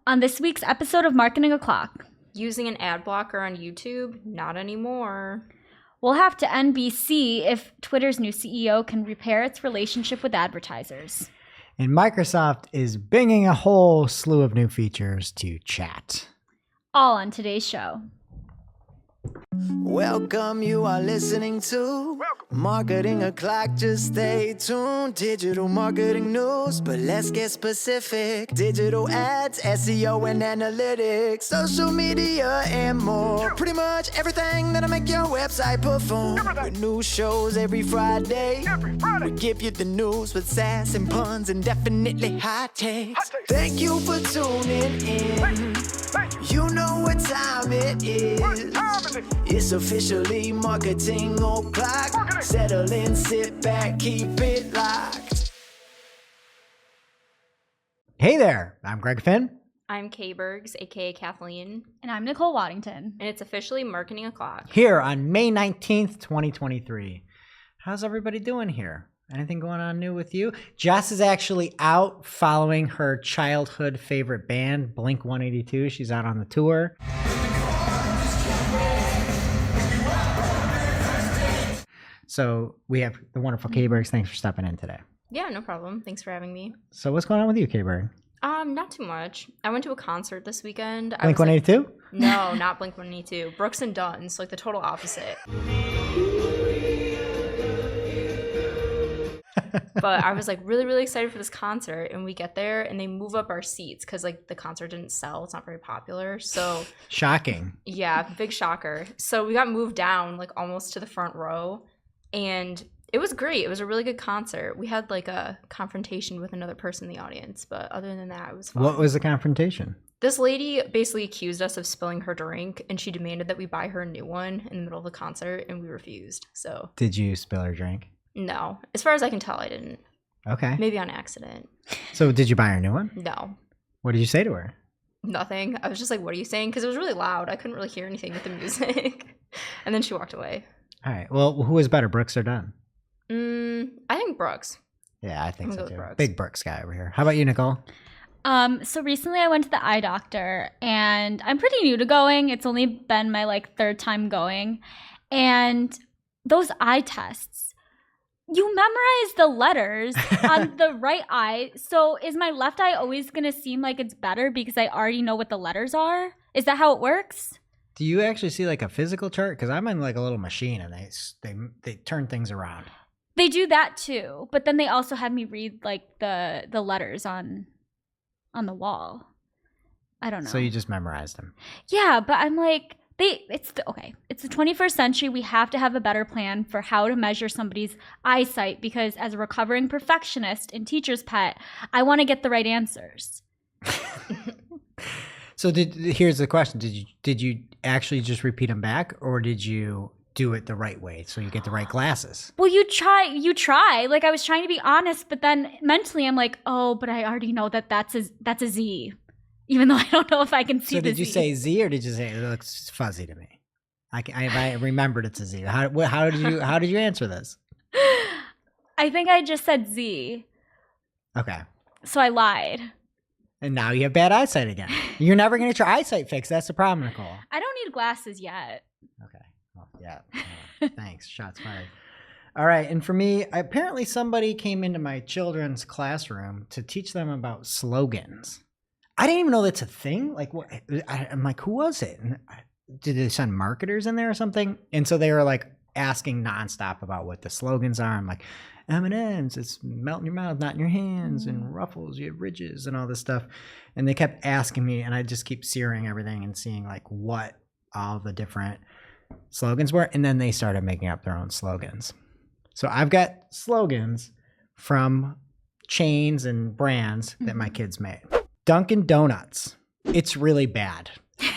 On this week's episode of Marketing O'Clock. Using an ad blocker on YouTube? Not anymore. We'll have to NBC if Twitter's new CEO can repair its relationship with advertisers. And Microsoft is bringing a whole slew of new features to chat. All on today's show. Welcome, you are listening to Marketing O'Clock. Just stay tuned. Digital marketing news, but let's get specific. Digital ads, SEO and analytics, social media and more. Pretty much everything that'll make your website perform. With new shows every Friday. We give you the news with sass and puns and definitely hot takes. Thank you for tuning in. You know what time it is. It's officially Marketing O'Clock. Settle in, sit back, keep it locked. Hey there, I'm Greg Finn. I'm Kay Bergs, aka Kathleen. And I'm Nicole Waddington. And it's officially Marketing O'Clock. Here on May 19th, 2023. How's everybody doing here? Anything going on new with you? Jess is actually out following her childhood favorite band, Blink-182. She's out on the tour. So we have the wonderful K-Bergs. Thanks for stepping in today. Yeah, no problem. Thanks for having me. So what's going on with you, K-Berg? Not too much. I went to a concert this weekend. Blink-182? No, not Blink-182. Brooks and Dunn's, like the total opposite. But I was like really, really excited for this concert, and we get there and they move up our seats because like the concert didn't sell. It's not very popular. So Shocking. Yeah, big shocker. So we got moved down like almost to the front row, and it was great. It was a really good concert. We had like a confrontation with another person in the audience, but other than that, it was fun. What was the confrontation? This lady basically accused us of spilling her drink, and she demanded that we buy her a new one in the middle of the concert, and we refused. So Did you spill her drink? no, as far as I can tell, I didn't. Okay. Maybe on accident. So did you buy her a new one? No, What did you say to her? nothing. I was just like, what are you saying? Because it was really loud. I couldn't really hear anything with the music. And then she walked away. All right. Well, who was better, Brooks or Dunn? I think Brooks. Yeah, I think I'm so gonna go too. with Brooks. Big Brooks guy over here. How about you, Nicole? So recently I went to the eye doctor, and I'm pretty new to going. It's only been my like third time going. And those eye tests, you memorize the letters on the right eye. So is my left eye always going to seem like it's better because I already know what the letters are? Is that how it works? Do you actually see like a physical chart? Because I'm in like a little machine and they turn things around. They do that too, but then they also have me read like the letters on the wall. I don't know. So you just memorized them. Yeah, but I'm like, it's the 21st century. We have to have a better plan for how to measure somebody's eyesight, because as a recovering perfectionist and teacher's pet, I want to get the right answers. So here's the question. Did you actually just repeat them back, or did you do it the right way so you get the right glasses? Well, you try. Like I was trying to be honest, but then mentally I'm like, oh, but I already know that that's a Z. Even though I don't know if I can see the Z. So did you say Z, or did you say it looks fuzzy to me? I remembered it's a Z. How did you answer this? I think I just said Z. Okay. So I lied. And now you have bad eyesight again. You're never going to get your eyesight fixed. That's the problem, Nicole. I don't need glasses yet. Okay. Well, yeah. Thanks. Shots fired. All right. And for me, apparently somebody came into my children's classroom to teach them about slogans. I didn't even know that's a thing. Like, what? I'm like, who was it? And did they send marketers in there or something? And so they were like asking nonstop about what the slogans are. I'm like, M&M's, it's melt in your mouth, not in your hands, and Ruffles, you have ridges and all this stuff. And they kept asking me, and I just keep searing everything and seeing like what all the different slogans were. And then they started making up their own slogans. So I've got slogans from chains and brands that my kids made. Dunkin' Donuts. It's really bad. They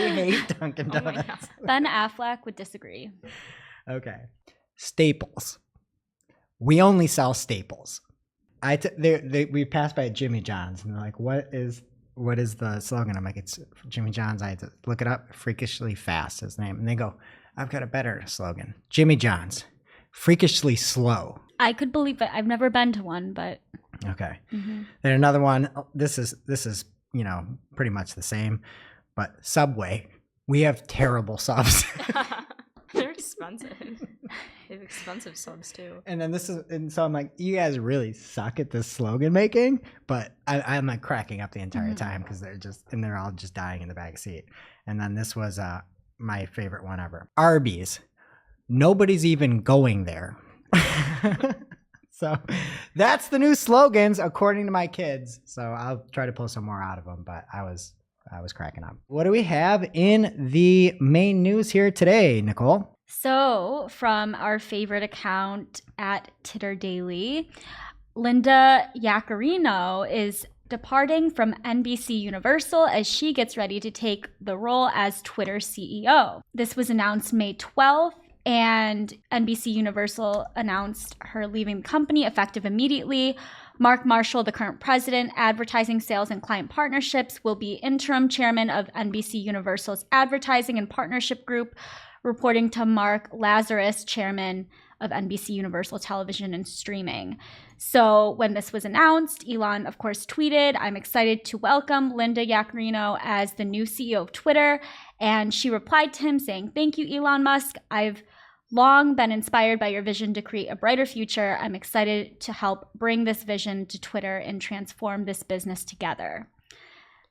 hate Dunkin' Donuts. Ben Affleck would disagree. Okay. Staples. We only sell Staples. We passed by Jimmy John's and they're like, what is the slogan? I'm like, it's Jimmy John's. I had to look it up. Freakishly fast is the name. And they go, I've got a better slogan. Jimmy John's. Freakishly slow. I could believe it. I've never been to one, but Okay. Mm-hmm. Then another one. This is pretty much the same. But Subway, we have terrible subs. They're expensive. They have expensive subs too. And so I'm like, you guys really suck at this slogan making, but I'm like cracking up the entire time because they're all just dying in the back seat. And then this was my favorite one ever. Arby's. Nobody's even going there. So that's the new slogans according to my kids. So I'll try to pull some more out of them, but I was cracking up. What do we have in the main news here today, Nicole? So from our favorite account at Titter Daily, Linda Yaccarino is departing from NBC Universal as she gets ready to take the role as Twitter CEO. This was announced May 12th. And NBC Universal announced her leaving the company effective immediately. Mark Marshall, the current president, advertising sales and client partnerships, will be interim chairman of NBC Universal's advertising and partnership group, reporting to Mark Lazarus, chairman of NBC Universal Television and Streaming. So when this was announced, Elon, of course, tweeted, "I'm excited to welcome Linda Yaccarino as the new CEO of Twitter." And she replied to him saying, "Thank you, Elon Musk. I've long been inspired by your vision to create a brighter future. I'm excited to help bring this vision to Twitter and transform this business together."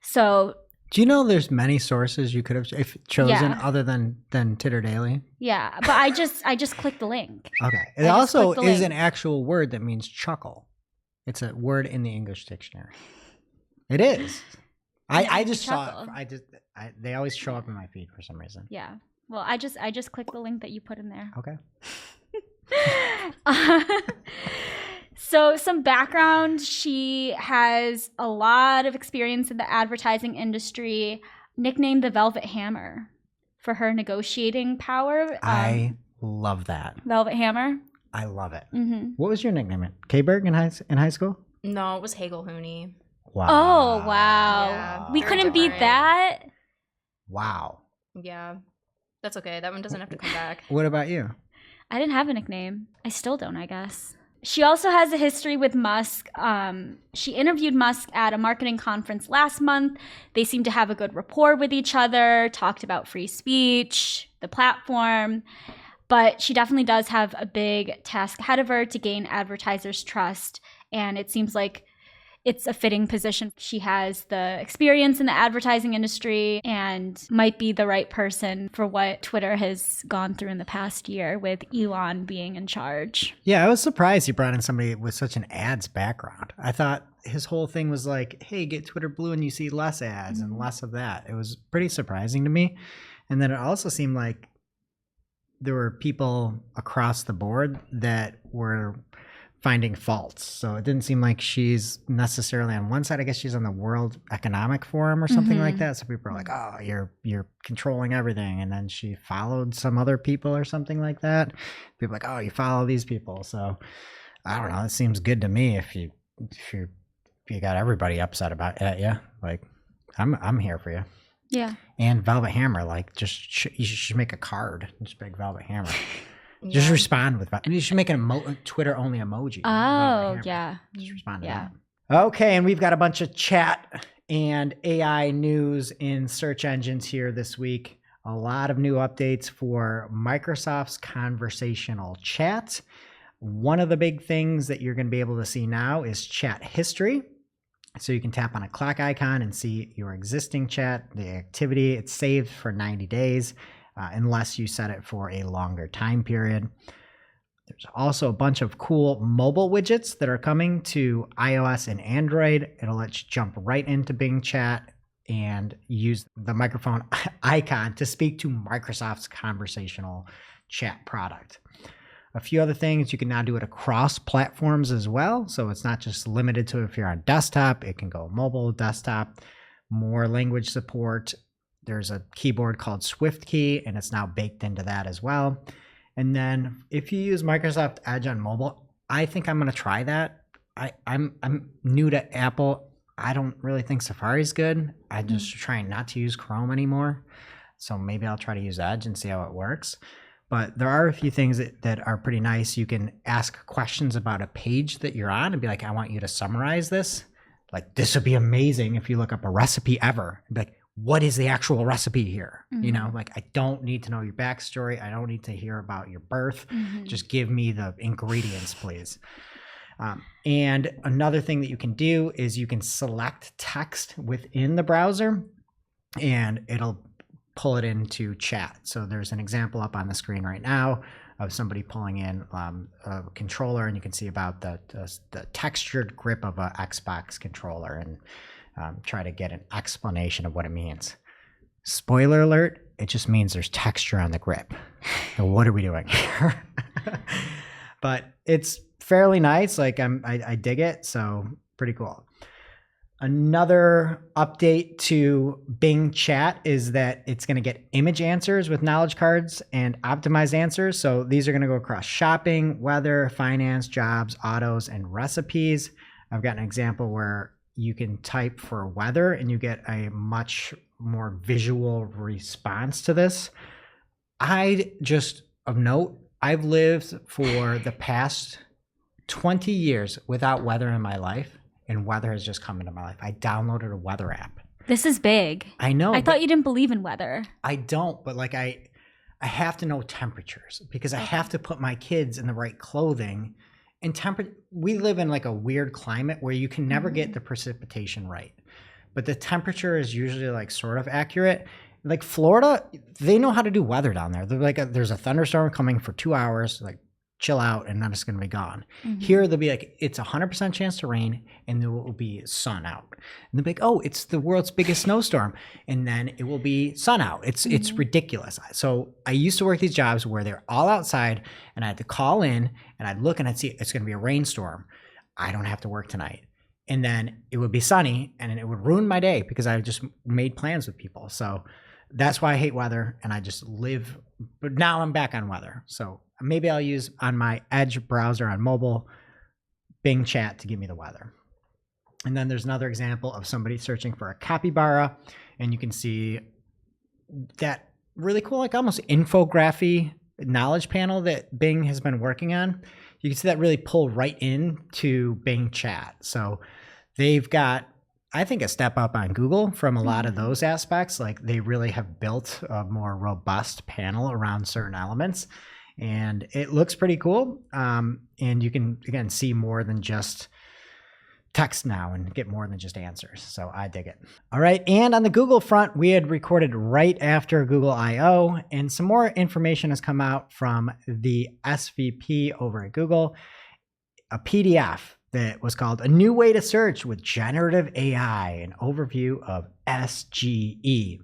So, do you know there's many sources you could have chosen other than Titter Daily? Yeah, but I just clicked the link. Okay. It also is an actual word that means chuckle. It's a word in the English dictionary. It is. I just saw it. They always show up in my feed for some reason. Yeah. Well, I just clicked the link that you put in there. Okay. So some background, she has a lot of experience in the advertising industry, nicknamed the Velvet Hammer for her negotiating power. I love that. Velvet Hammer? I love it. Mm-hmm. What was your nickname? K-Berg in high school? No, it was Hagel Hooney. Wow. Oh, wow. Yeah, We very couldn't beat different. that? Wow. Yeah. That's okay. That one doesn't have to come back. What about you? I didn't have a nickname. I still don't, I guess. She also has a history with Musk. She interviewed Musk at a marketing conference last month. They seem to have a good rapport with each other, talked about free speech, the platform. But she definitely does have a big task ahead of her to gain advertisers' trust. And it seems like it's a fitting position. She has the experience in the advertising industry and might be the right person for what Twitter has gone through in the past year with Elon being in charge. Yeah, I was surprised he brought in somebody with such an ads background. I thought his whole thing was like, hey, get Twitter Blue and you see less ads and less of that. It was pretty surprising to me. And then it also seemed like there were people across the board that were finding faults. So it didn't seem like she's necessarily on one side. I guess she's on the World Economic Forum or something like that. So people are like, oh, you're controlling everything. And then she followed some other people or something like that. People are like, oh, you follow these people. So I don't know. It seems good to me if you got everybody upset about it. Yeah. Like I'm here for you. Yeah. And Velvet Hammer, like you should make a card. Just big Velvet Hammer. Just respond with that. And you should make an Twitter only emoji. Oh, yeah. Just respond to that. Okay, and we've got a bunch of chat and AI news in search engines here this week. A lot of new updates for Microsoft's conversational chat. One of the big things that you're going to be able to see now is chat history. So you can tap on a clock icon and see your existing chat, the activity. It's saved for 90 days. Unless you set it for a longer time period. There's also a bunch of cool mobile widgets that are coming to iOS and Android. It'll let you jump right into Bing Chat and use the microphone icon to speak to Microsoft's conversational chat product. A few other things, you can now do it across platforms as well. So it's not just limited to if you're on desktop, it can go mobile, desktop, more language support. There's a keyboard called SwiftKey, and it's now baked into that as well. And then if you use Microsoft Edge on mobile, I think I'm going to try that. I'm new to Apple. I don't really think Safari's good. I'm just trying not to use Chrome anymore. So maybe I'll try to use Edge and see how it works. But there are a few things that are pretty nice. You can ask questions about a page that you're on and be like, I want you to summarize this. Like, this would be amazing if you look up a recipe ever. And be like, what is the actual recipe here? You know, like, I don't need to know your backstory. I don't need to hear about your birth. Just give me the ingredients, please. And another thing that you can do is you can select text within the browser and it'll pull it into chat. So there's an example up on the screen right now of somebody pulling in a controller, and you can see about the textured grip of an Xbox controller, and try to get an explanation of what it means. Spoiler alert, it just means there's texture on the grip. And what are we doing here? But it's fairly nice. Like, I dig it. So pretty cool. Another update to Bing Chat is that it's going to get image answers with knowledge cards and optimized answers. So these are going to go across shopping, weather, finance, jobs, autos, and recipes. I've got an example where you can type for weather and you get a much more visual response to this. Of note, I've lived for the past 20 years without weather in my life, and weather has just come into my life. I downloaded a weather app. This is big. I know. I thought you didn't believe in weather. I don't, but like I have to know temperatures because I have to put my kids in the right clothing. And we live in like a weird climate where you can never get the precipitation right, but the temperature is usually like sort of accurate. Like Florida, they know how to do weather down there. They're like, there's a thunderstorm coming for 2 hours, like chill out, and then it's going to be gone. Here, they'll be like, it's 100% chance to rain, and there will be sun out. And they'll be like, oh, it's the world's biggest snowstorm, and then it will be sun out. It's ridiculous. So I used to work these jobs where they're all outside, and I had to call in, and I'd look and I'd see it's going to be a rainstorm. I don't have to work tonight. And then it would be sunny, and it would ruin my day because I just made plans with people. So that's why I hate weather, and I just live. But now I'm back on weather. So maybe I'll use on my Edge browser on mobile, Bing Chat to give me the weather. And then there's another example of somebody searching for a capybara, and you can see that really cool, like almost infography knowledge panel that Bing has been working on. You can see that really pull right into Bing Chat. So they've got, I think, a step up on Google from a lot of those aspects. Like, they really have built a more robust panel around certain elements, and it looks pretty cool. And you can, again, see more than just text now and get more than just answers. So I dig it. All right. And on the Google front, we had recorded right after Google I/O, and some more information has come out from the SVP over at Google, a PDF that was called A New Way to Search with Generative AI, an overview of SGE.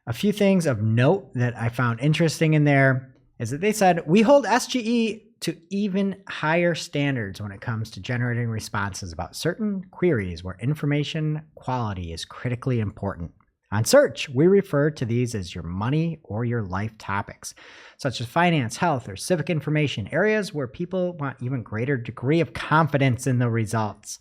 A few things of note that I found interesting in there is that they said, we hold SGE to even higher standards when it comes to generating responses about certain queries where information quality is critically important. On search, we refer to these as your money or your life topics, such as finance, health, or civic information, areas where people want even greater degree of confidence in the results.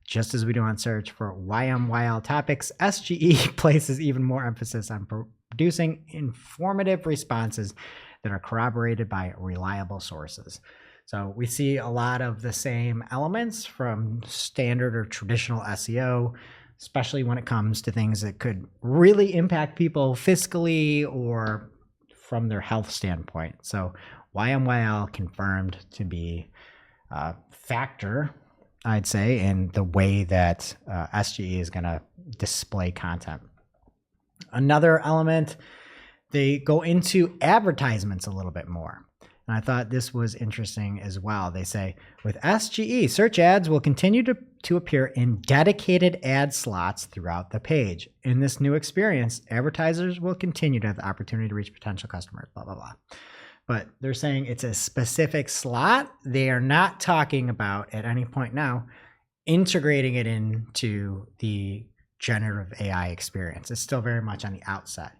Just as we do on search for YMYL topics, SGE places even more emphasis on producing informative responses that are corroborated by reliable sources. So we see a lot of the same elements from standard or traditional SEO, especially when it comes to things that could really impact people fiscally or from their health standpoint. So YMYL confirmed to be a factor, I'd say, in the way that SGE is going to display content. Another element, they go into advertisements a little bit more. And I thought this was interesting as well. They say, with SGE, search ads will continue to appear in dedicated ad slots throughout the page. In this new experience, advertisers will continue to have the opportunity to reach potential customers, blah, blah, blah. But they're saying it's a specific slot. They are not talking about, at any point now, integrating it into the generative AI experience. It's still very much on the outset.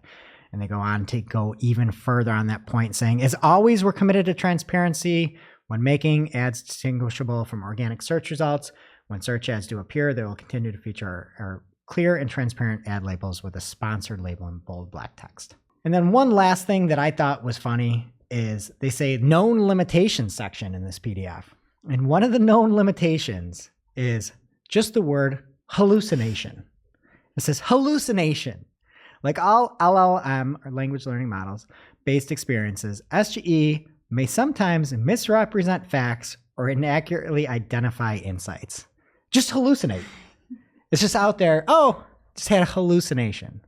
And they go on to go even further on that point, saying, as always, we're committed to transparency when making ads distinguishable from organic search results. When search ads do appear, they will continue to feature our clear and transparent ad labels with a sponsored label in bold black text. And then one last thing that I thought was funny is they say known limitations section in this PDF. And one of the known limitations is just the word hallucination. It says hallucination. Like all LLM or language learning models based experiences, SGE may sometimes misrepresent facts or inaccurately identify insights. Just hallucinate. It's just out there. Oh, just had a hallucination.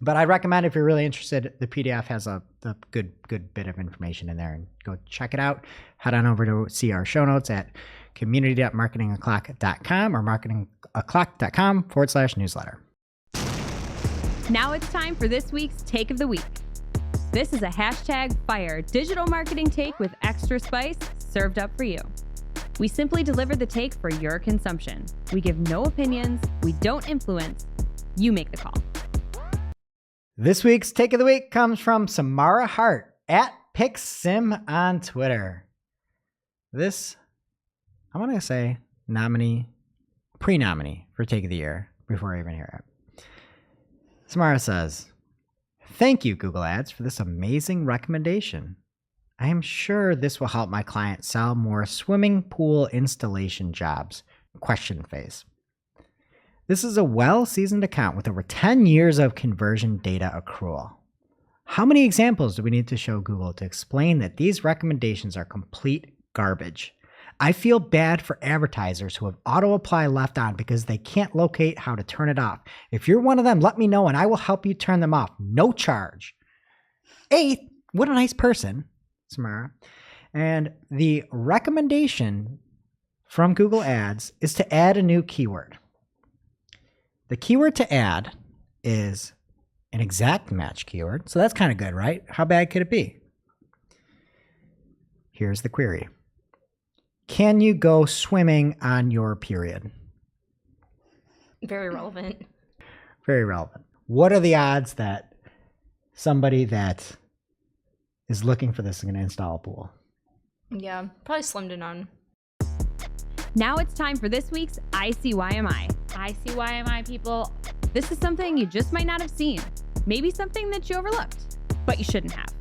But I recommend if you're really interested, the PDF has a good bit of information in there, and go check it out. Head on over to see our show notes at community.marketingoclock.com or marketingoclock.com/newsletter. Now it's time for this week's Take of the Week. This is a hashtag fire digital marketing take with extra spice served up for you. We simply deliver the take for your consumption. We give no opinions. We don't influence. You make the call. This week's Take of the Week comes from Samara Hart at PixSim on Twitter. This, I'm going to say pre-nominee for Take of the Year before I even hear it. Samara says, "Thank you, Google Ads, for this amazing recommendation. I am sure this will help my client sell more swimming pool installation jobs. Question face. This is a well-seasoned account with over 10 years of conversion data accrual. How many examples do we need to show Google to explain that these recommendations are complete garbage? I feel bad for advertisers who have auto-apply left on because they can't locate how to turn it off. If you're one of them, let me know and I will help you turn them off. No charge." What a nice person, Samara. And the recommendation from Google Ads is to add a new keyword. The keyword to add is an exact match keyword. So that's kind of good, right? How bad could it be? Here's the query. Can you go swimming on your period? Very relevant. Very relevant. What are the odds that somebody that is looking for this is going to install a pool? Yeah, probably slim to none. Now it's time for this week's ICYMI. ICYMI, people. This is something you just might not have seen. Maybe something that you overlooked, but you shouldn't have.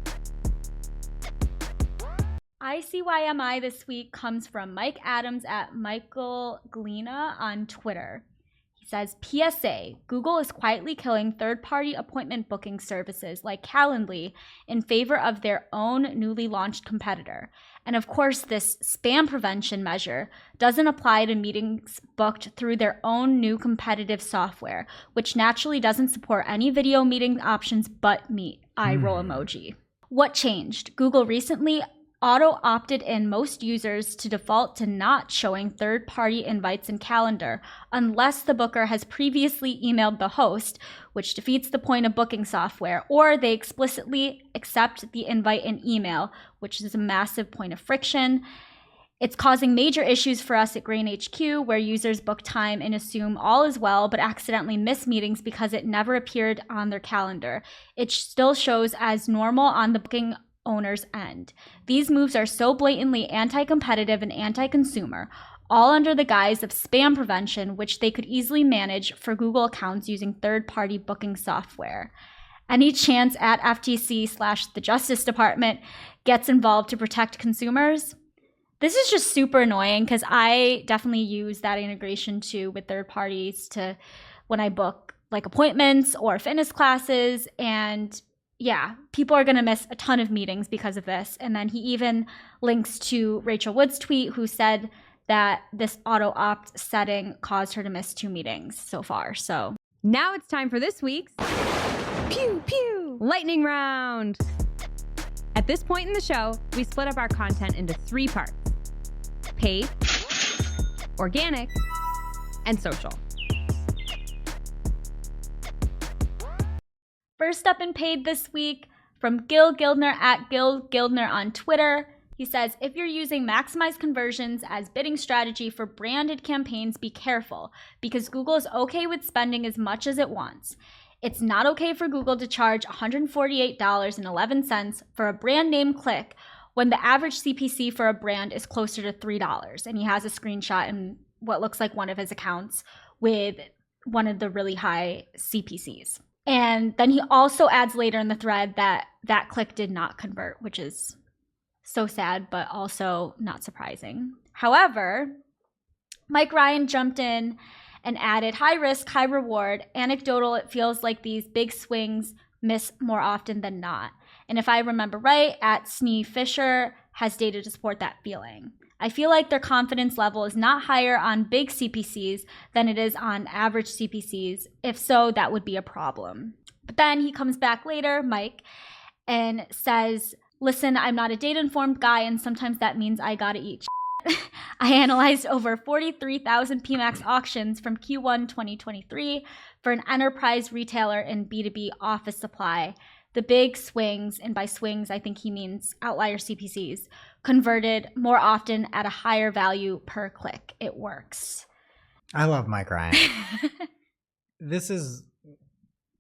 ICYMI this week comes from Mike Adams at Michael Glena on Twitter. He says, PSA, Google is quietly killing third-party appointment booking services like Calendly in favor of their own newly launched competitor. And of course, this spam prevention measure doesn't apply to meetings booked through their own new competitive software, which naturally doesn't support any video meeting options but Meet. Eye roll emoji. What changed? Google recently auto-opted in most users to default to not showing third-party invites in Calendar unless the booker has previously emailed the host, which defeats the point of booking software, or they explicitly accept the invite in email, which is a massive point of friction. It's causing major issues for us at Grain HQ, where users book time and assume all is well, but accidentally miss meetings because it never appeared on their calendar. It still shows as normal on the booking owner's end. These moves are so blatantly anti-competitive and anti-consumer, all under the guise of spam prevention, which they could easily manage for Google accounts using third-party booking software. Any chance at FTC/the Justice Department gets involved to protect consumers? This is just super annoying because I definitely use that integration too with third parties to when I book like appointments or fitness classes, and yeah, people are going to miss a ton of meetings because of this. And then he even links to Rachel Wood's tweet, who said that this auto-opt setting caused her to miss 2 meetings so far. So now it's time for this week's Pew Pew Lightning Round. At this point in the show, we split up our content into 3 parts: paid, organic, and social. First up in paid this week from Gil Gildner at Gil Gildner on Twitter. He says, if you're using maximize conversions as bidding strategy for branded campaigns, be careful because Google is okay with spending as much as it wants. It's not okay for Google to charge $148.11 for a brand name click when the average CPC for a brand is closer to $3. And he has a screenshot in what looks like one of his accounts with one of the really high CPCs. And then he also adds later in the thread that that click did not convert, which is so sad, but also not surprising. However, Mike Ryan jumped in and added high risk, high reward. Anecdotal, it feels like these big swings miss more often than not. And if I remember right, at Snee Fisher has data to support that feeling. I feel like their confidence level is not higher on big CPCs than it is on average CPCs. If so, that would be a problem. But then he comes back later, Mike, and says, listen, I'm not a data-informed guy, and sometimes that means I gotta eat shit. I analyzed over 43,000 PMAX auctions from Q1 2023 for an enterprise retailer in B2B office supply. The big swings, and by swings I think he means outlier CPCs, converted more often at a higher value per click. It works. I love Mike Ryan. This is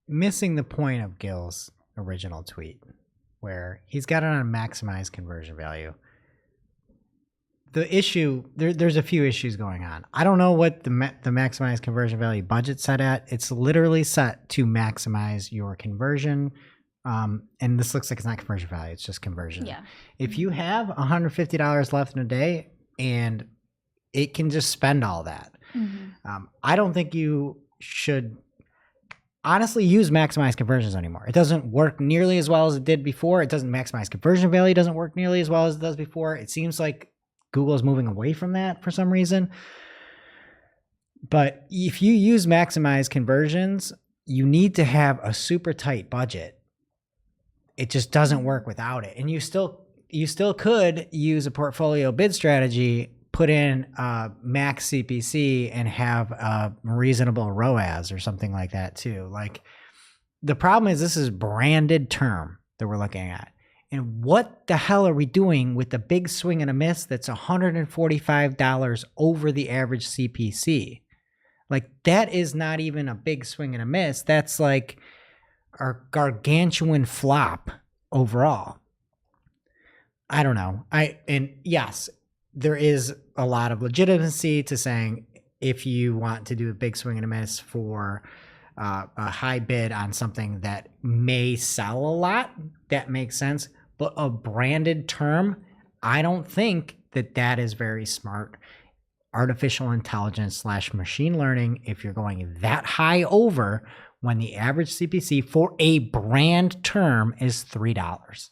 missing the point of Gil's original tweet, where he's got it on maximize conversion value. The issue, there's a few issues going on. I don't know what the maximize conversion value budget set at. It's literally set to maximize your conversion. And this looks like it's not conversion value, it's just conversion. Yeah. If you have $150 left in a day and it can just spend all that, I don't think you should honestly use maximize conversions anymore. It doesn't work nearly as well as it did before. It doesn't maximize conversion value, doesn't work nearly as well as it does before. It seems like Google is moving away from that for some reason. But if you use maximize conversions, you need to have a super tight budget. It just doesn't work without it. And you still could use a portfolio bid strategy, put in max CPC and have a reasonable ROAS or something like that too. Like, the problem is this is branded term that we're looking at. And what the hell are we doing with the big swing and a miss that's $145 over the average CPC? Like, that is not even a big swing and a miss. That's like our gargantuan flop overall. I don't know. And yes, there is a lot of legitimacy to saying if you want to do a big swing and a miss for a high bid on something that may sell a lot, that makes sense. But a branded term, I don't think that is very smart. Artificial intelligence / machine learning, if you're going that high over when the average CPC for a brand term is $3.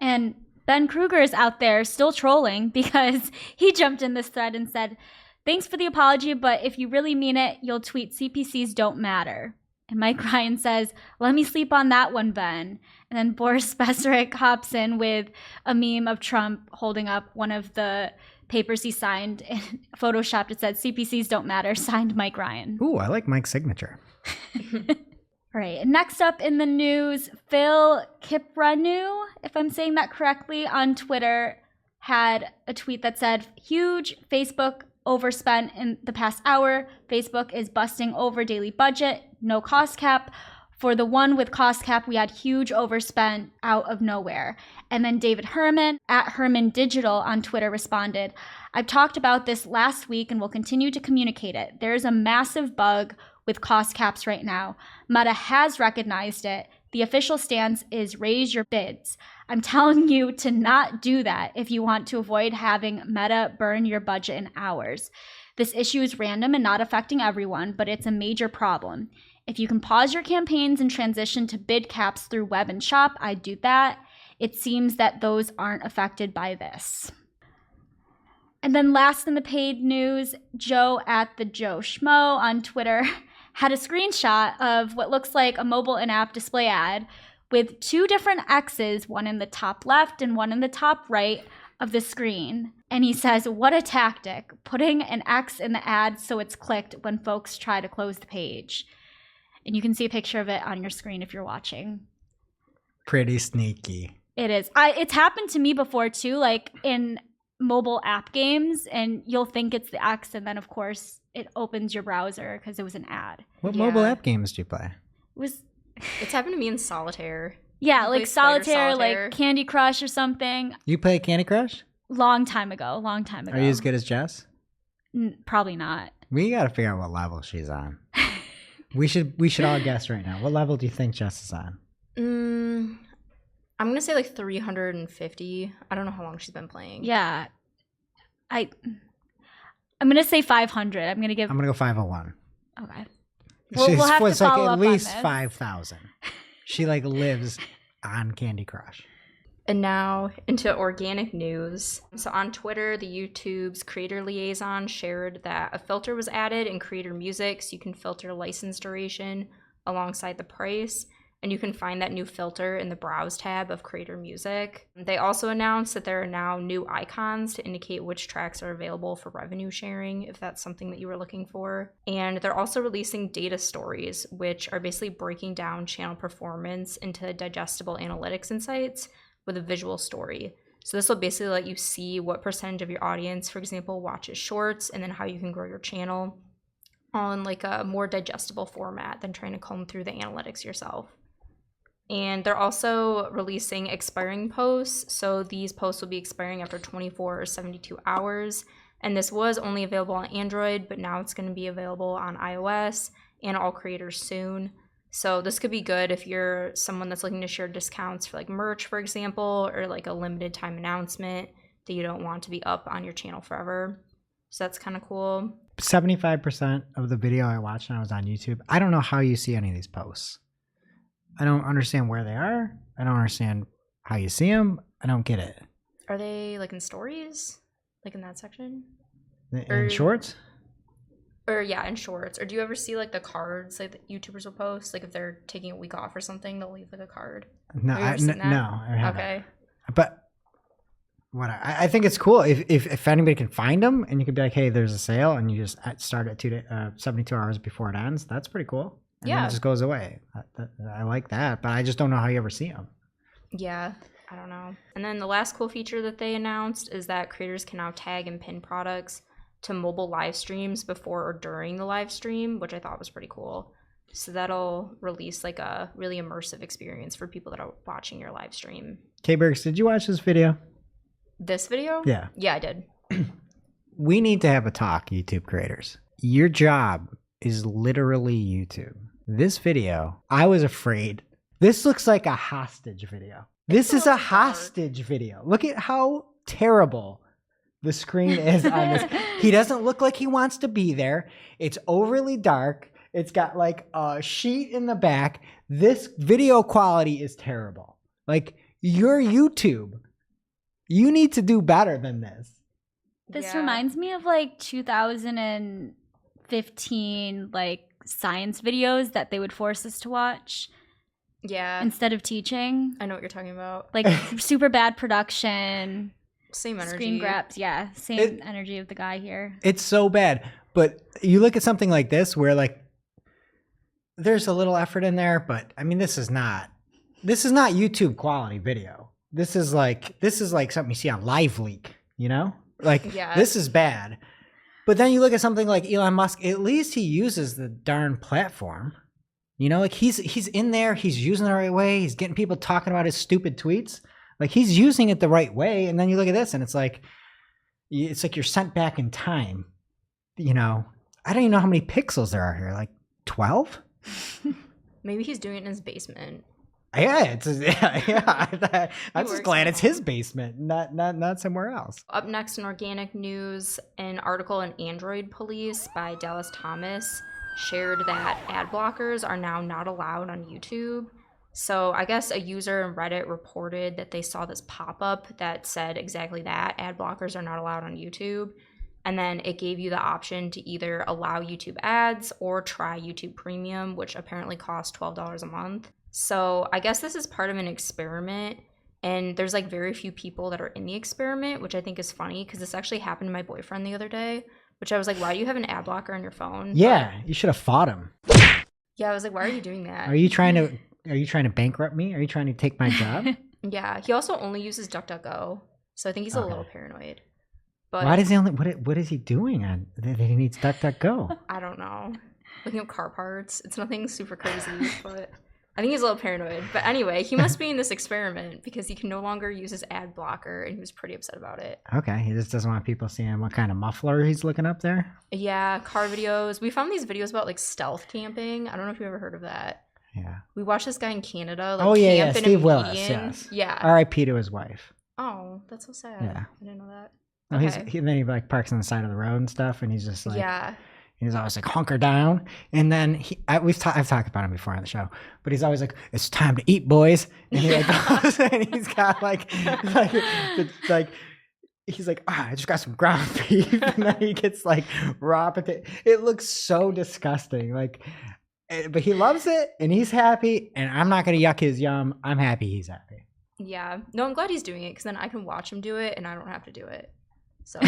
And Ben Kruger is out there still trolling because he jumped in this thread and said, thanks for the apology, but if you really mean it, you'll tweet CPCs don't matter. And Mike Ryan says, let me sleep on that one, Ben. And then Boris Beserick hops in with a meme of Trump holding up one of the papers he signed and photoshopped. It said, CPCs don't matter, signed Mike Ryan. Ooh, I like Mike's signature. All right, next up in the news, Phil Kipranu, if I'm saying that correctly, on Twitter had a tweet that said, huge Facebook overspent in the past hour. Facebook is busting over daily budget, no cost cap. For the one with cost cap, we had huge overspent out of nowhere. And then David Herman at Herman Digital on Twitter responded, I've talked about this last week and will continue to communicate it. There's a massive bug with cost caps right now. Meta has recognized it. The official stance is raise your bids. I'm telling you to not do that if you want to avoid having Meta burn your budget in hours. This issue is random and not affecting everyone, but it's a major problem. If you can pause your campaigns and transition to bid caps through web and shop, I'd do that. It seems that those aren't affected by this. And then last in the paid news, Joe at the Joe Schmo on Twitter had a screenshot of what looks like a mobile in-app display ad with two different X's, one in the top left and one in the top right of the screen. And he says, what a tactic, putting an X in the ad so it's clicked when folks try to close the page. And you can see a picture of it on your screen if you're watching. Pretty sneaky. It is. It's happened to me before too, like in mobile app games, and you'll think it's the X, and then of course it opens your browser because it was an ad. What mobile app games do you play? It's happened to me in solitaire. Yeah, You like play Spider solitaire, Solitaire. like Candy Crush or something. You play Candy Crush? Long time ago. Are you as good as Jess? Probably not. We got to figure out what level she's on. We should all guess right now. What level do you think Jess is on? I'm gonna say like 350. I don't know how long she's been playing. Yeah. I'm gonna say 500. I'm gonna go 501. Okay. We'll have to was like follow at up on least this. 5,000. She like lives on Candy Crush. And now into organic news. So on Twitter, the YouTube's creator liaison shared that a filter was added in creator music, so you can filter license duration alongside the price. And you can find that new filter in the Browse tab of Creator Music. They also announced that there are now new icons to indicate which tracks are available for revenue sharing, if that's something that you were looking for. And they're also releasing data stories, which are basically breaking down channel performance into digestible analytics insights with a visual story. So this will basically let you see what percentage of your audience, for example, watches shorts, and then how you can grow your channel all in like a more digestible format than trying to comb through the analytics yourself. And they're also releasing expiring posts. So these posts will be expiring after 24 or 72 hours. And this was only available on Android, but now it's going to be available on iOS and all creators soon. So this could be good if you're someone that's looking to share discounts for like merch, for example, or like a limited time announcement that you don't want to be up on your channel forever. So that's kind of cool. 75% of the video I watched when I was on YouTube, I don't know how you see any of these posts. I don't understand where they are. I don't understand how you see them. I don't get it. Are they like in stories? Like in that section? In shorts? Or yeah, in shorts. Or do you ever see like the cards like that YouTubers will post? Like if they're taking a week off or something, they'll leave like a card. No, Have you ever seen that? no, I haven't. Okay. But what I think it's cool if anybody can find them and you could be like, hey, there's a sale, and you just start at 72 hours before it ends. That's pretty cool. And then Yeah. it just goes away. I like that, but I just don't know how you ever see them. Yeah, I don't know. And then the last cool feature that they announced is that creators can now tag and pin products to mobile live streams before or during the live stream, which I thought was pretty cool. So that'll release like a really immersive experience for people that are watching your live stream. K-Bergs, did you watch this video? This video? Yeah. Yeah, I did. We need to have a talk, YouTube creators. Your job is literally YouTube. This video, I was afraid. This looks like a hostage video. This is a hostage video. Look at how terrible the screen is on this. He doesn't look like he wants to be there. It's overly dark. It's got like a sheet in the back. This video quality is terrible. Like, you're YouTube. You need to do better than this. This Yeah. reminds me of like 2015 like science videos that they would force us to watch Yeah. instead of teaching. I know what you're talking about. Like super bad production, Same energy. screen grabs. Yeah, same It- energy of the guy here. It's so bad. But you look at something like this where like there's a little effort in there, but I mean this is not YouTube quality video. This is like something you see on Live Leak, you know? Like Yeah. this is bad. But then you look at something like Elon Musk, at least he uses the darn platform. You know, like he's in there, he's using it the right way, he's getting people talking about his stupid tweets. Like he's using it the right way, and then you look at this and it's like you're sent back in time. You know, I don't even know how many pixels there are here, like 12? Maybe he's doing it in his basement. Yeah, I'm just works glad from it's his basement, not somewhere else. Up next in organic news, an article in Android Police by Dallas Thomas shared that ad blockers are now not allowed on YouTube. So I guess a user in Reddit reported that they saw this pop-up that said exactly that, ad blockers are not allowed on YouTube. And then it gave you the option to either allow YouTube ads or try YouTube Premium, which apparently costs $12 a month. So I guess this is part of an experiment, and there's like very few people that are in the experiment, which I think is funny because this actually happened to my boyfriend the other day, which I was like, why do you have an ad blocker on your phone? Yeah, you should have fought him. Yeah, I was like, why are you doing that? Are you trying to bankrupt me? Are you trying to take my job? Yeah, he also only uses DuckDuckGo, so I think he's a Okay. little paranoid. But Why does he only what is he doing on that he needs DuckDuckGo? I don't know. Looking up car parts. It's nothing super crazy, but I think he's a little paranoid. But anyway, he must be in this experiment because he can no longer use his ad blocker, and he was pretty upset about it. Okay, he just doesn't want people seeing what kind of muffler he's looking up there. Yeah, car videos. We found these videos about like stealth camping. I don't know if you've ever heard of that. Yeah. We watched this guy in Canada. Like, Oh yeah, camp in a Steve Willis. median. Yes. Yeah. R.I.P. to his wife. Oh, that's so sad. Yeah. I didn't know that. No, Okay. then he like parks on the side of the road and stuff, and he's just like, Yeah. And he's always like, hunker down. And then I've talked about him before on the show, but he's always like, it's time to eat, boys. And he like goes and he's got like he's like, I just got some ground beef. And then he gets like raw potato. It looks so disgusting. Like, but he loves it and he's happy. And I'm not going to yuck his yum. I'm happy he's happy. Yeah. No, I'm glad he's doing it because then I can watch him do it and I don't have to do it. So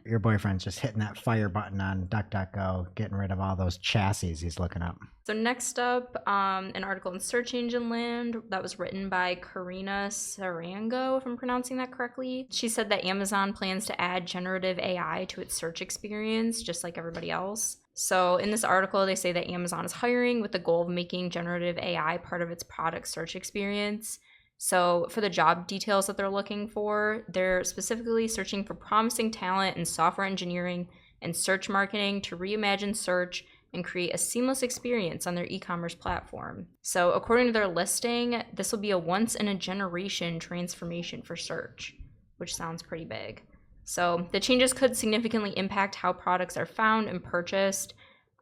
Your boyfriend's just hitting that fire button on DuckDuckGo, getting rid of all those chassis he's looking up. So next up, an article in Search Engine Land that was written by Karina Sarango, if I'm pronouncing that correctly. She said that Amazon plans to add generative AI to its search experience, just like everybody else. So in this article, they say that Amazon is hiring with the goal of making generative AI part of its product search experience. So for the job details that they're looking for, they're specifically searching for promising talent in software engineering and search marketing to reimagine search and create a seamless experience on their e-commerce platform. So according to their listing, this will be a once-in-a-generation transformation for search, which sounds pretty big. So the changes could significantly impact how products are found and purchased.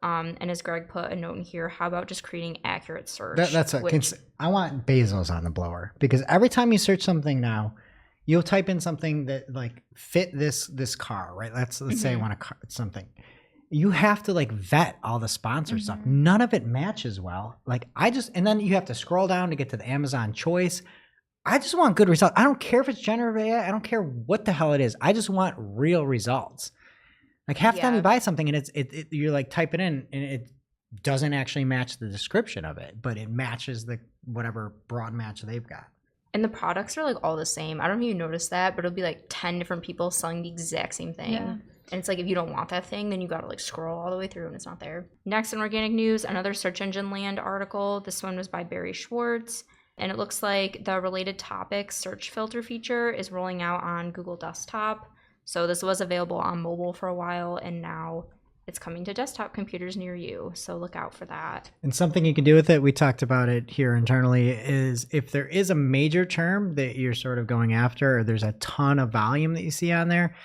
And as Greg put a note in here, how about just creating accurate search? I want Bezos on the blower, because every time you search something now, you'll type in something that like fit this car, right? Let's say I want something. You have to like vet all the sponsor stuff. None of it matches well. Like and then you have to scroll down to get to the Amazon choice. I just want good results. I don't care if it's generative AI. I don't care what the hell it is. I just want real results. Like half the time you buy something and you're like type it in and it doesn't actually match the description of it, but it matches the whatever broad match they've got. And the products are like all the same. I don't know if you noticed that, but it'll be like 10 different people selling the exact same thing. Yeah. And it's like, if you don't want that thing, then you got to like scroll all the way through and it's not there. Next in organic news, another Search Engine Land article. This one was by Barry Schwartz. And it looks like the related topics search filter feature is rolling out on Google Desktop. So this was available on mobile for a while, and now it's coming to desktop computers near you. So look out for that. And something you can do with it, we talked about it here internally, is if there is a major term that you're sort of going after, or there's a ton of volume that you see on there,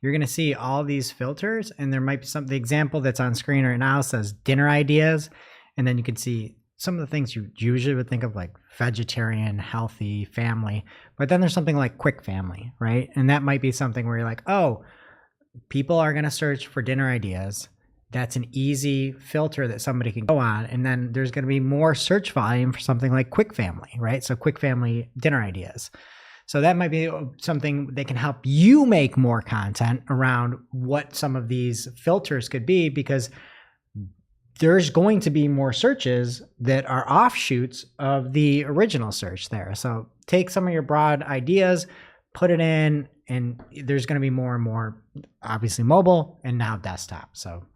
you're going to see all these filters, and there might be the example that's on screen right now says dinner ideas. And then you can see some of the things you usually would think of, like vegetarian, healthy, family. But then there's something like quick family, right? And that might be something where you're like, oh, people are going to search for dinner ideas. That's an easy filter that somebody can go on. And then there's going to be more search volume for something like quick family, right? So quick family dinner ideas. So that might be something that can help you make more content around what some of these filters could be, because there's going to be more searches that are offshoots of the original search there. So take some of your broad ideas, put it in, and there's going to be more and more, obviously mobile and now desktop. So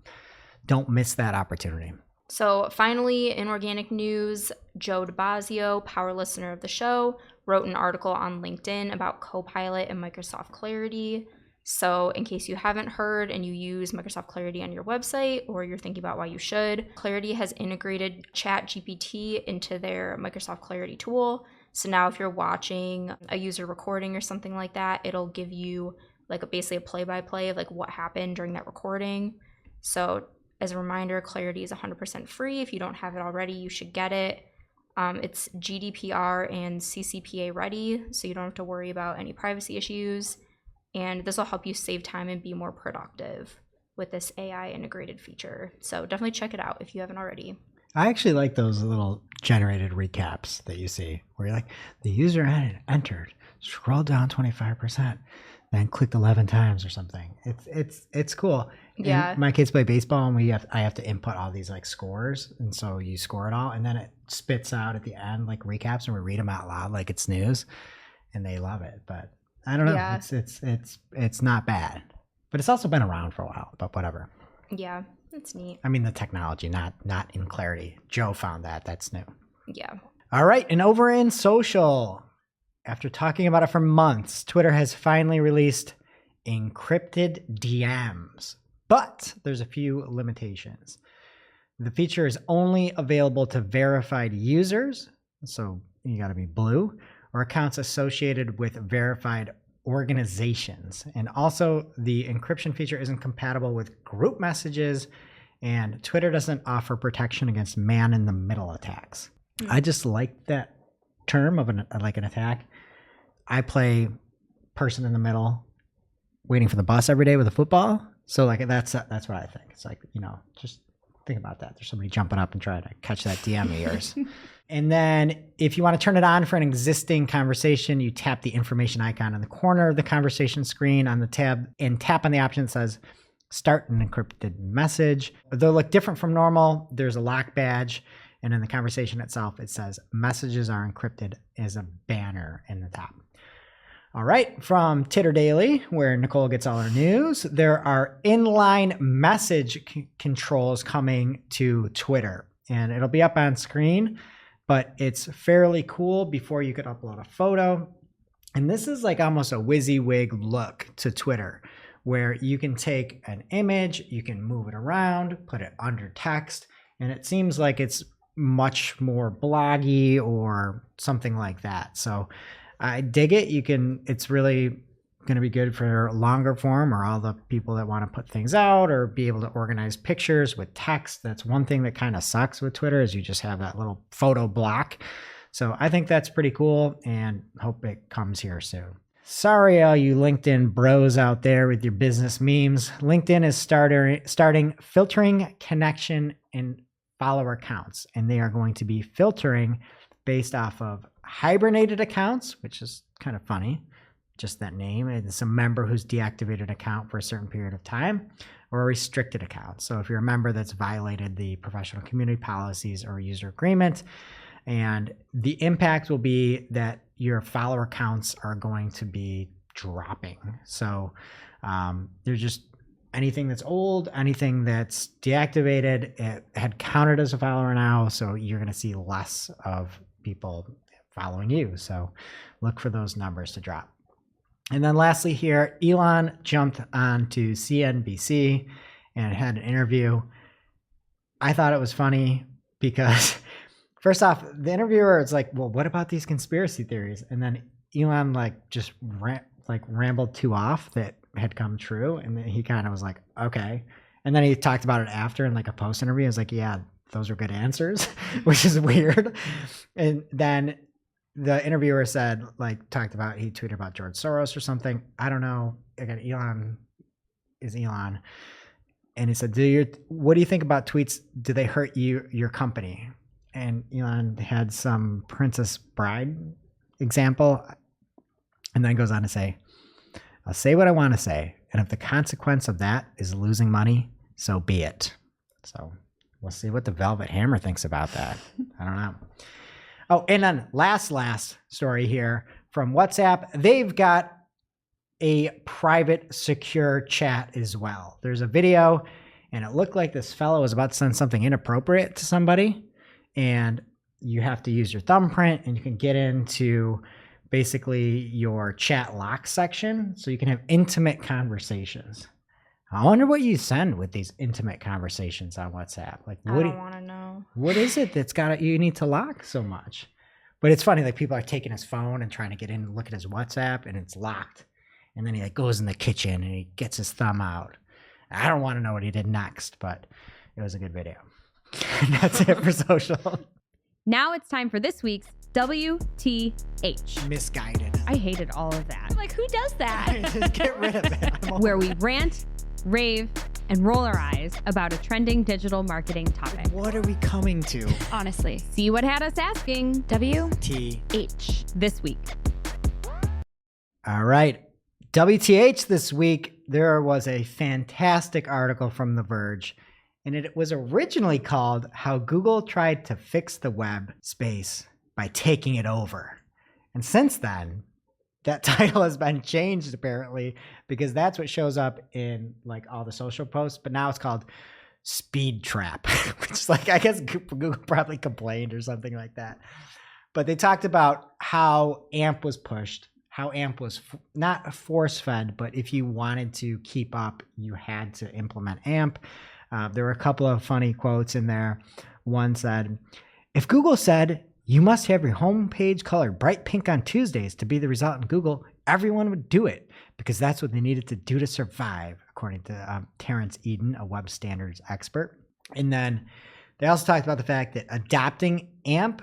don't miss that opportunity. So finally, in organic news, Joe DeBazio, power listener of the show, wrote an article on LinkedIn about Copilot and Microsoft Clarity. So in case you haven't heard and you use Microsoft Clarity on your website, or you're thinking about why you should, Clarity has integrated ChatGPT into their Microsoft Clarity tool. So now if you're watching a user recording or something like that, it'll give you like basically a play-by-play of like what happened during that recording. So as a reminder, Clarity is 100% free. If you don't have it already, you should get it. It's GDPR and CCPA ready, so you don't have to worry about any privacy issues. And this will help you save time and be more productive with this AI integrated feature. So definitely check it out if you haven't already. I actually like those little generated recaps that you see where you're like, the user had entered, scroll down 25%, then clicked 11 times or something. It's cool. Yeah. And my kids play baseball and I have to input all these like scores. And so you score it all and then it spits out at the end like recaps and we read them out loud like it's news and they love it. But I don't know. Yeah. It's not bad, but it's also been around for a while, but whatever. Yeah, it's neat. I mean, the technology, not in Clarity. Joe found that. That's new. Yeah. All right. And over in social, after talking about it for months, Twitter has finally released encrypted DMs, but there's a few limitations. The feature is only available to verified users. So you got to be blue, or accounts associated with verified organizations. And also the encryption feature isn't compatible with group messages And Twitter doesn't offer protection against man-in-the-middle attacks. I just like that term of an attack. I play person in the middle, waiting for the bus every day with a football. So like that's what I think. It's like, just think about that. There's somebody jumping up and trying to catch that DM of yours. And then if you want to turn it on for an existing conversation, you tap the information icon in the corner of the conversation screen on the tab and tap on the option that says start an encrypted message. They'll look different from normal. There's a lock badge. And in the conversation itself, it says messages are encrypted as a banner in the top. All right, from Titter Daily, where Nicole gets all her news, there are inline message controls coming to Twitter. And it'll be up on screen, but it's fairly cool. Before you could upload a photo. And this is like almost a WYSIWYG look to Twitter, where you can take an image, you can move it around, put it under text, and it seems like it's much more bloggy or something like that. So I dig it. It's really going to be good for longer form or all the people that want to put things out or be able to organize pictures with text. That's one thing that kind of sucks with Twitter is you just have that little photo block. So I think that's pretty cool and hope it comes here soon. Sorry, all you LinkedIn bros out there with your business memes. LinkedIn is starting filtering connection and follower accounts, and they are going to be filtering based off of hibernated accounts, which is kind of funny, just that name. It's a member who's deactivated an account for a certain period of time, or a restricted account. So if you're a member that's violated the professional community policies or user agreement, and the impact will be that your follower counts are going to be dropping. So they're just anything that's old, anything that's deactivated, it had counted as a follower now. So you're going to see less of people following you. So look for those numbers to drop. And then lastly here, Elon jumped onto CNBC and had an interview. I thought it was funny because first off, the interviewer is like, well, what about these conspiracy theories? And then Elon just rambled two off that had come true. And then he kind of was like, okay. And then he talked about it after in a post interview. He was like, yeah, those were good answers, which is weird. And then the interviewer said, he tweeted about George Soros or something. I don't know. Again, Elon is Elon. And he said, what do you think about tweets? Do they hurt your company? And Elon had some Princess Bride example. And then goes on to say, I'll say what I want to say. And if the consequence of that is losing money, so be it. So we'll see what the Velvet Hammer thinks about that. I don't know. Oh, and then last story here from WhatsApp. They've got a private secure chat as well. There's a video and it looked like this fellow was about to send something inappropriate to somebody. And you have to use your thumbprint and you can get into basically your chat lock section so you can have intimate conversations. I wonder what you send with these intimate conversations on WhatsApp. I don't want to know. What is it that's you need to lock so much? But it's funny, people are taking his phone and trying to get in and look at his WhatsApp and it's locked. And then he goes in the kitchen and he gets his thumb out. I don't want to know what he did next, but it was a good video. That's it for social. Now it's time for this week's WTH. Misguided. I hated all of that. I'm like, who does that? Just get rid of it. Where we rant, rave, and roll our eyes about a trending digital marketing topic. What are we coming to? Honestly. See what had us asking WTH this week. All right. WTH this week, there was a fantastic article from The Verge, and it was originally called How Google Tried to Fix the Web Space by Taking It Over. And since then, that title has been changed apparently because that's what shows up in all the social posts, but now it's called Speed Trap, which is I guess Google probably complained or something like that. But they talked about how AMP was pushed, how AMP was not force-fed, but if you wanted to keep up, you had to implement AMP. There were a couple of funny quotes in there. One said, if Google said, you must have your homepage colored bright pink on Tuesdays to be the result in Google, everyone would do it because that's what they needed to do to survive, according to Terrence Eden, a web standards expert. And then they also talked about the fact that adopting AMP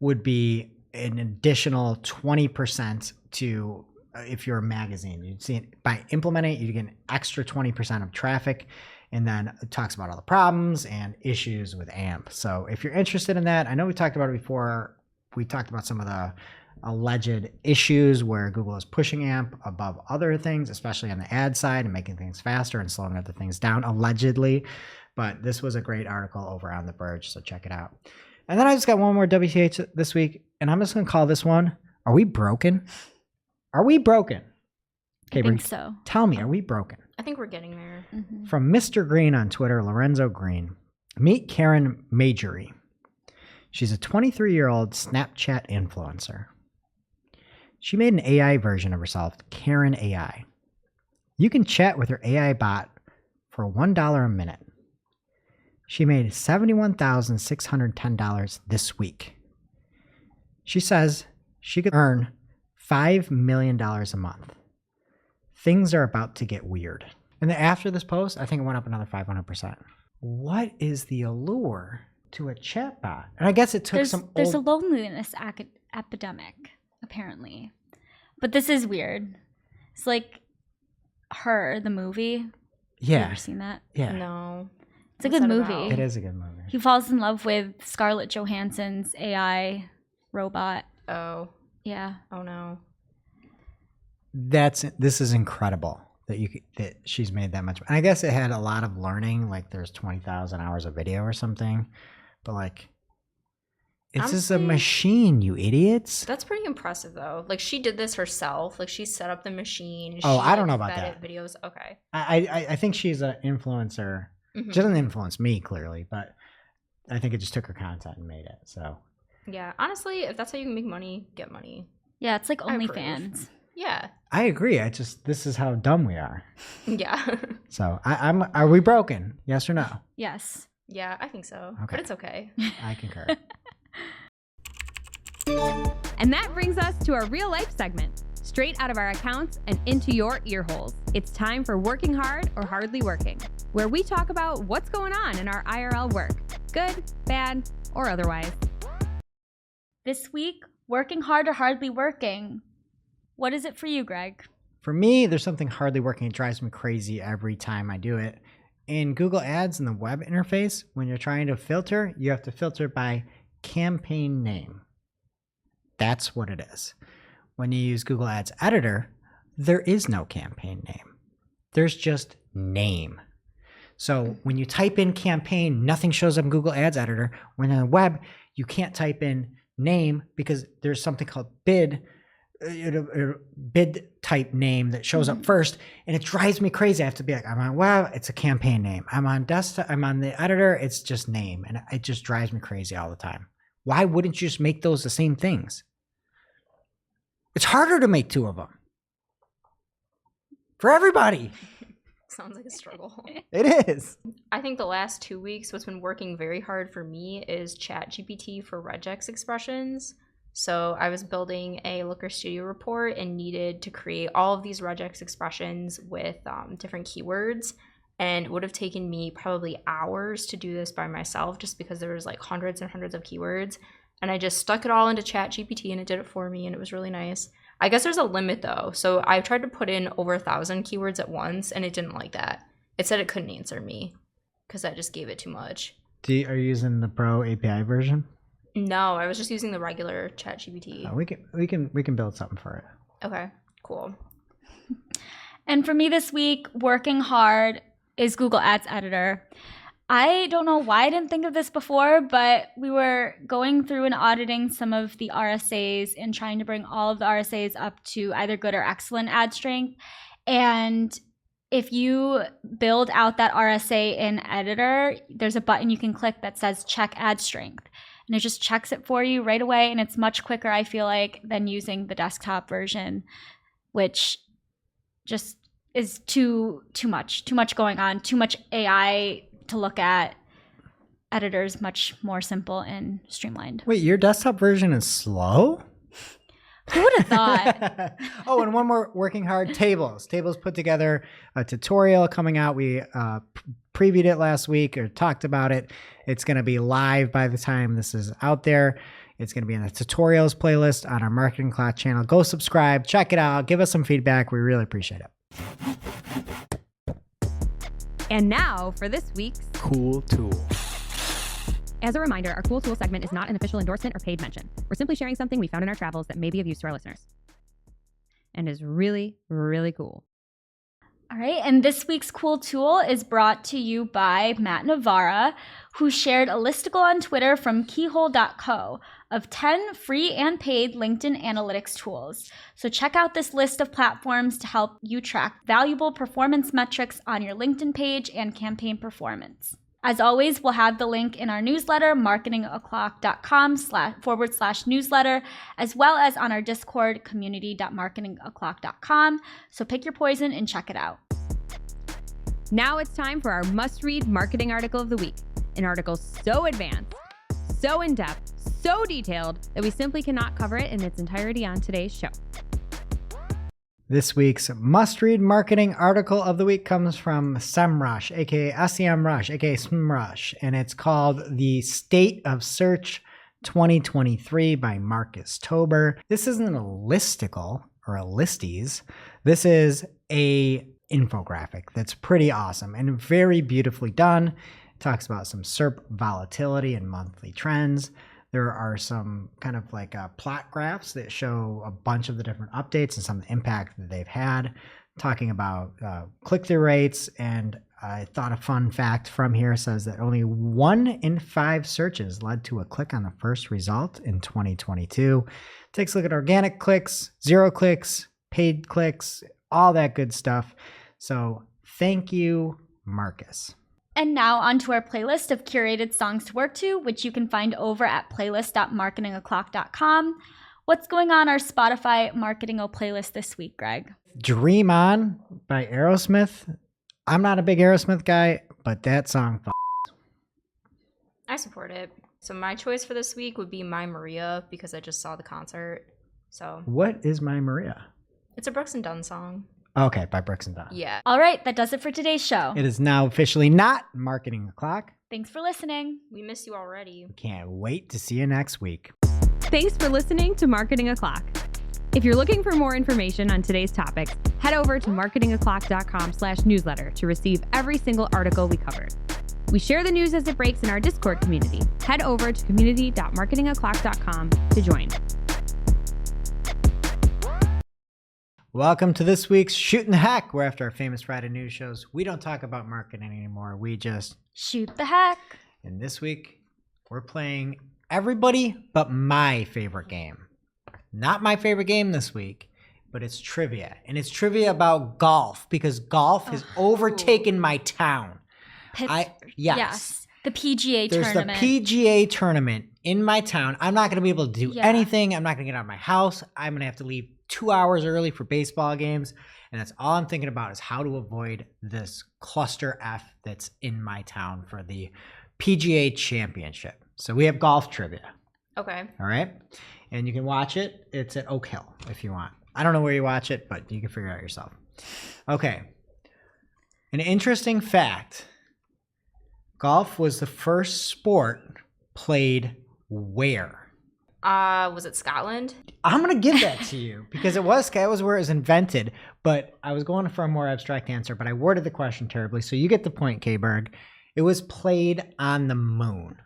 would be an additional 20% to if you're a magazine. You'd see it, by implementing it, you get an extra 20% of traffic. And then it talks about all the problems and issues with AMP. So if you're interested in that, I know we talked about it before. We talked about some of the alleged issues where Google is pushing AMP above other things, especially on the ad side and making things faster and slowing other things down, allegedly. But this was a great article over on The Verge, so check it out. And then I just got one more WTH this week, and I'm just going to call this one, Are We Broken? Are we broken? I think so. Tell me, are we broken? I think we're getting there. Mm-hmm. From Mr. Green on Twitter, Lorenzo Green. Meet Karen Majory. She's a 23-year-old Snapchat influencer. She made an AI version of herself, Karen AI. You can chat with her AI bot for $1 a minute. She made $71,610 this week. She says she could earn $5 million a month. Things are about to get weird. And then after this post, I think it went up another 500%. What is the allure to a chatbot? And I guess it took There's a loneliness epidemic, apparently. But this is weird. It's like Her, the movie. Yeah. You ever seen that? Yeah. No. It's a What's good that movie. about? It is a good movie. He falls in love with Scarlett Johansson's AI robot. Oh. Yeah. Oh no. This is incredible that she's made that much. And I guess it had a lot of learning, like there's 20,000 hours of video or something. But like, it's just a Honestly, machine, you idiots. That's pretty impressive though. Like she did this herself. Like she set up the machine. Oh, she, I don't know like, about vetted that. Videos. Okay. I think she's an influencer. Mhm. She doesn't influence me clearly, but I think it just took her content and made it. So Yeah. Honestly, if that's how you can make money, get money. Yeah, it's like I approve. OnlyFans. Yeah. I agree. This is how dumb we are. Yeah. So are we broken? Yes or no? Yes. Yeah, I think so. Okay. But it's okay. I concur. And that brings us to our real life segment. Straight out of our accounts and into your ear holes. It's time for Working Hard or Hardly Working, where we talk about what's going on in our IRL work, good, bad, or otherwise. This week, working hard or hardly working. What is it for you, Greg? For me, there's something hardly working. It drives me crazy every time I do it. In Google Ads in the web interface, when you're trying to filter, you have to filter by campaign name. That's what it is. When you use Google Ads Editor, there is no campaign name. There's just name. So when you type in campaign, nothing shows up in Google Ads Editor. When on the web, you can't type in name because there's something called bid type name that shows up first, and it drives me crazy. I have to be like, I'm on web, it's a campaign name. I'm on desktop, I'm on the editor, it's just name, and it just drives me crazy all the time. Why wouldn't you just make those the same things? It's harder to make two of them for everybody. Sounds like a struggle. It is. I think the last 2 weeks, what's been working very hard for me is ChatGPT for regex expressions. So I was building a Looker Studio report and needed to create all of these regex expressions with different keywords. And it would have taken me probably hours to do this by myself just because there was like hundreds and hundreds of keywords. And I just stuck it all into ChatGPT and it did it for me and it was really nice. I guess there's a limit though. So I tried to put in over 1,000 keywords at once and it didn't like that. It said it couldn't answer me because I just gave it too much. Are you using the Pro API version? No, I was just using the regular ChatGPT. We can build something for it. Okay, cool. And for me this week, working hard is Google Ads Editor. I don't know why I didn't think of this before, but we were going through and auditing some of the RSAs and trying to bring all of the RSAs up to either good or excellent ad strength. And if you build out that RSA in Editor, there's a button you can click that says check ad strength. And it just checks it for you right away. And it's much quicker, I feel like, than using the desktop version, which just is too much going on, too much AI to look at. Editor's much more simple and streamlined. Wait, your desktop version is slow? Who would have thought? Oh, and one more, working hard, Tables. Tables put together a tutorial coming out. We previewed it last week or talked about it. It's going to be live by the time this is out there. It's going to be in the tutorials playlist on our Marketing Class channel. Go subscribe, check it out, give us some feedback. We really appreciate it. And now for this week's Cool Tool. As a reminder, our Cool Tool segment is not an official endorsement or paid mention. We're simply sharing something we found in our travels that may be of use to our listeners. And is really, really cool. All right, and this week's Cool Tool is brought to you by Matt Navarra, who shared a listicle on Twitter from keyhole.co of 10 free and paid LinkedIn analytics tools. So check out this list of platforms to help you track valuable performance metrics on your LinkedIn page and campaign performance. As always, we'll have the link in our newsletter, marketingoclock.com/newsletter, as well as on our Discord, community.marketingoclock.com. So pick your poison and check it out. Now it's time for our must-read marketing article of the week. An article so advanced, so in-depth, so detailed that we simply cannot cover it in its entirety on today's show. This week's must-read marketing article of the week comes from SEMrush, aka SEMrush, aka SEMrush, and it's called The State of Search 2023 by Marcus Tober. This isn't a listicle or a listies. This is a infographic that's pretty awesome and very beautifully done. It talks about some SERP volatility and monthly trends. There are some kind of like plot graphs that show a bunch of the different updates and some of the impact that they've had, talking about click-through rates. And I thought a fun fact from here says that only 1 in 5 searches led to a click on the first result in 2022. Takes a look at organic clicks, 0 clicks, paid clicks, all that good stuff. So thank you, Marcus. And now onto our playlist of curated songs to work to, which you can find over at playlist.marketingoclock.com. What's going on our Spotify Marketing O playlist this week, Greg? Dream On by Aerosmith. I'm not a big Aerosmith guy, but that song I support it. So my choice for this week would be My Maria because I just saw the concert. So What is My Maria? it's a Brooks and Dunn song. Okay, by Brooks and Dunn. Yeah. All right, that does it for today's show. It is now officially not Marketing O'Clock. Thanks for listening. We miss you already. Can't wait to see you next week. Thanks for listening to Marketing O'Clock. If you're looking for more information on today's topics, head over to marketingoclock.com/newsletter to receive every single article we covered. We share the news as it breaks in our Discord community. Head over to community.marketingoclock.com to join. Welcome to this week's Shootin the Heck, where after our famous Friday news shows, we don't talk about marketing anymore. We just Shoot the heck. And this week, we're playing everybody but my favorite game. Not my favorite game this week, but it's trivia. And it's trivia about golf because golf has overtaken my town. Yes. The PGA There's tournament. the PGA tournament in my town. I'm not going to be able to do anything. I'm not going to get out of my house. I'm going to have to leave 2 hours early for baseball games. And that's all I'm thinking about is how to avoid this cluster F that's in my town for the PGA championship. So we have golf trivia. Okay. All right. And you can watch it. It's at Oak Hill if you want. I don't know where you watch it, but you can figure it out yourself. Okay. An interesting fact. Golf was the first sport played where? Was it Scotland? I'm going to give that to you because it was where it was invented, but I was going for a more abstract answer, but I worded the question terribly. So you get the point, K-Berg. It was played on the moon.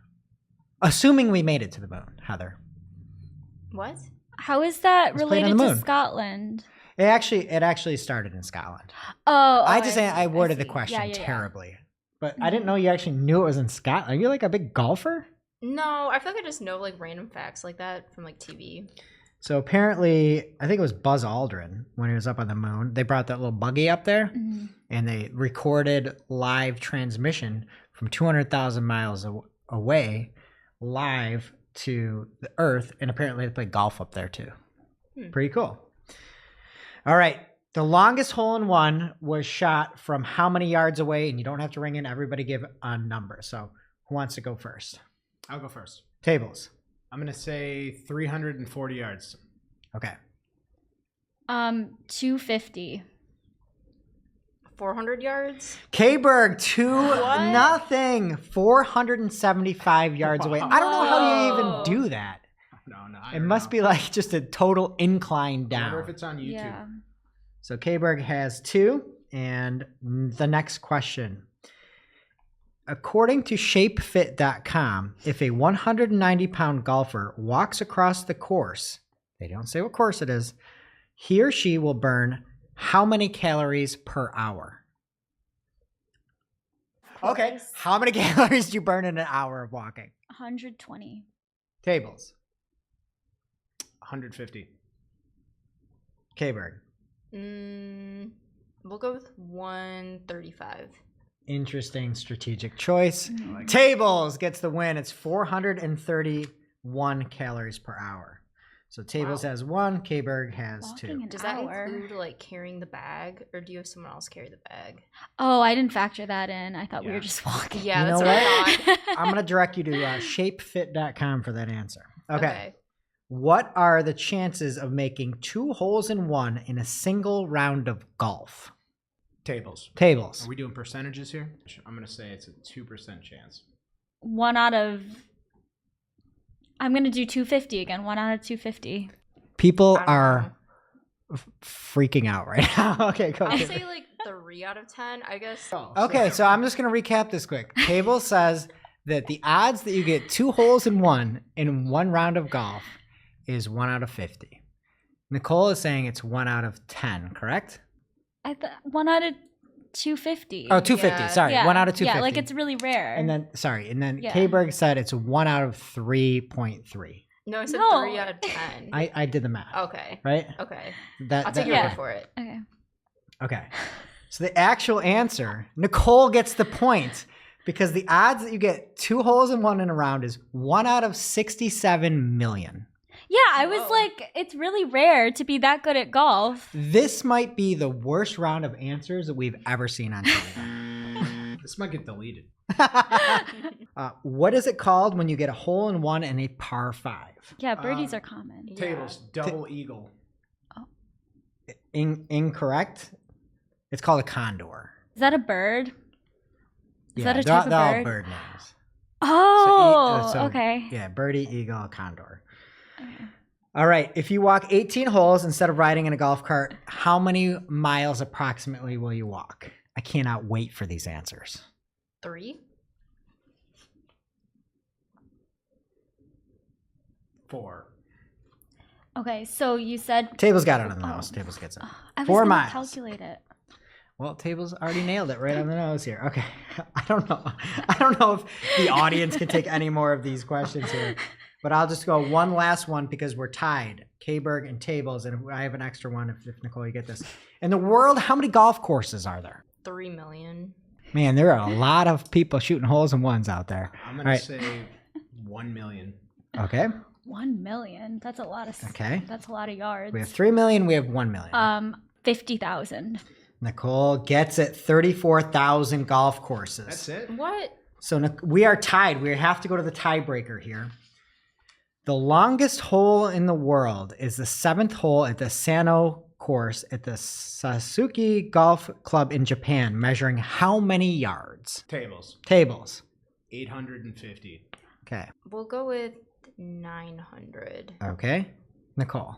Assuming we made it to the moon, Heather. What? How is that was played on related the to moon. Scotland? It actually started in Scotland. I worded the see. question Yeah. terribly. But I didn't know you actually knew it was in Scotland. Are you like a big golfer? No, I feel like I just know like random facts like that from like TV. So apparently, I think it was Buzz Aldrin when he was up on the moon. They brought that little buggy up there and they recorded live transmission from 200,000 miles away live to the Earth. And apparently they played golf up there too. Pretty cool. All right. The longest hole in one was shot from how many yards away? And you don't have to ring in. Everybody give a number. So who wants to go first? I'll go first. Tables. I'm going to say 340 yards. Okay. 250. 400 yards. K-Berg, 2-0. 475 yards away. I don't know how you even do that. No, It must be like just a total incline I wonder down. if it's on YouTube. Yeah. So K-Berg has 2. And the next question. According to shapefit.com, if a 190-pound golfer walks across the course, they don't say what course it is, he or she will burn how many calories per hour? Okay. Course. How many calories do you burn in an hour of walking? 120. Tables. 150. K-Berg. We'll go with 135. Interesting strategic choice. Mm-hmm. Like- Tables gets the win. It's 431 calories per hour. So Tables Wow. has 1, K-Berg has Walking 2. an Does that hour. include like carrying the bag, or do you have someone else carry the bag? Oh, I didn't factor that in. I thought we Yeah. were just walking. Yeah, You that's know what I what? thought. I'm going to direct you to shapefit.com for that answer. Okay. What are the chances of making 2 holes in 1 in a single round of golf? Tables. Tables. Are we doing percentages here? I'm going to say it's a 2% chance. 1 out of. I'm going to do 250 again. 1 out of 250. People I don't are freaking out right now. Okay, go. I'll Kate. say like 3 out of 10, I guess. Okay, so I'm just going to recap this quick. Table says that the odds that you get 2 holes in 1 in 1 round of golf is 1 out of 50. Nicole is saying it's 1 out of 10, correct? 1 out of 250. Oh, 250. Yeah. Sorry, 1 out of 250. Yeah, like it's really rare. And then Yeah. K-Berg said it's 1 out of 3.3. No, I said No. 3 out of 10. I did the math. Okay. Right? Okay. That, I'll take that- your Yeah. word for it. Okay. Okay. So the actual answer, Nicole gets the point because the odds that you get 2 holes in 1 in a round is 1 out of 67 million. Yeah, I was Whoa. like, it's really rare to be that good at golf. This might be the worst round of answers that we've ever seen on TV. This might get deleted. What is it called when you get a hole in 1 and a par 5? Yeah, birdies are common. Yeah. Tables. Double eagle. Incorrect. It's called a condor. Is that a bird? Is that a they're type of all bird? bird names. Oh, So, okay. Yeah, birdie, eagle, condor. All right. If you walk 18 holes instead of riding in a golf cart, how many miles approximately will you walk? I cannot wait for these answers. 3? 4. Okay, so you said Tables got it on the nose. Tables gets it. I was 4 gonna miles. calculate it. Well, Tables already nailed it right on the nose here. Okay. I don't know. I don't know if the audience can take any more of these questions here. But I'll just go one last one because we're tied. K-Berg and Tables, and I have an extra one if Nicole, you get this. In the world, how many golf courses are there? 3 million. Man, there are a lot of people shooting holes in 1s out there. I'm All going right. to say 1 million. Okay. 1 million. That's a lot of. Okay. That's a lot of yards. We have 3 million. We have 1 million. 50,000. Nicole gets it. 34,000 golf courses. That's it? What? So we are tied. We have to go to the tiebreaker here. The longest hole in the world is the 7th hole at the Sano course at the Sasuke Golf Club in Japan, measuring how many yards? Tables. Tables. 850. Okay. We'll go with 900. Okay. Nicole.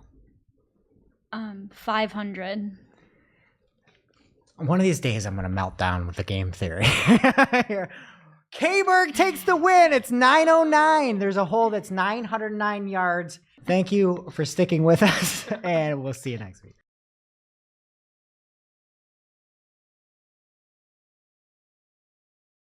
500. One of these days, I'm going to melt down with the game theory. Here. K-Berg takes the win. It's 909. There's a hole that's 909 yards. Thank you for sticking with us, and we'll see you next week.